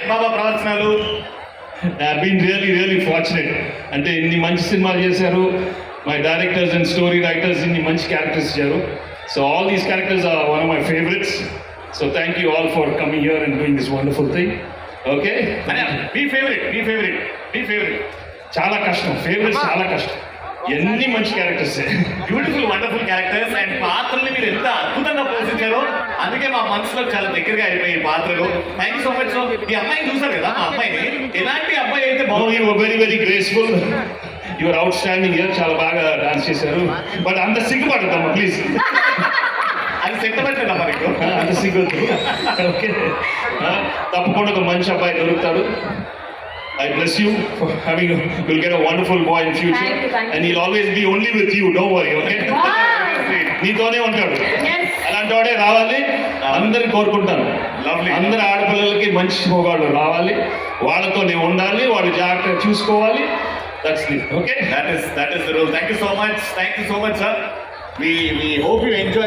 బాబా ప్రవచనాలు been really fortunate. అంటే ఇన్ని మంచి సినిమాలు చేశారు, my directors and story writers ఇన్ని మంచి క్యారెక్టర్స్ ఇచ్చారు. So all these characters are one of my favourites. So thank you all for coming here and doing this wonderful thing. Okay, మీ favourite చాలా కష్టం, ఫేవరెట్స్ చాలా కష్టం. ఎన్ని మంచి characters, beautiful wonderful characters and పాత్రల్ని మీరు ఎంత అద్భుతంగా పోషించారో అందుకే మా మనసులో చాలా దగ్గరగా అయిపోయి ఈ పాత్రలు. Thank you so much. ఈ అమ్మాయిని చూసారు కదా, మా అమ్మాయిని ఎలాంటి అమ్మాయి అయితే బాగుంది, very graceful, your out standing year, చాలా బాగా డాన్స్ చేశారు. బట్ అంత సిగ్గుపడద్దమ్మా ప్లీజ్, అది సెట్టబెట్టదా మనకు అంత సిగ్గుద్దు. ఓకే, తప్పకుండా ఒక మంచి అబ్బాయి దొరుకుతాడు. I bless you for having you'll get a wonderful boy in future. Thank you. And he'll always be only with you, don't worry, okay? నీతోనే ఉంటాడు. అలాంటి వాడే రావాలి, అందరిని కోరుకుంటాను. అందరి ఆడపిల్లలకి మంచి మొగాళ్ళు రావాలి, వాళ్ళతోనే ఉండాలి, వాళ్ళు జాగ్రత్తగా చూసుకోవాలి. That's the okay. That is the rule. Thank you so much, sir. We hope you enjoy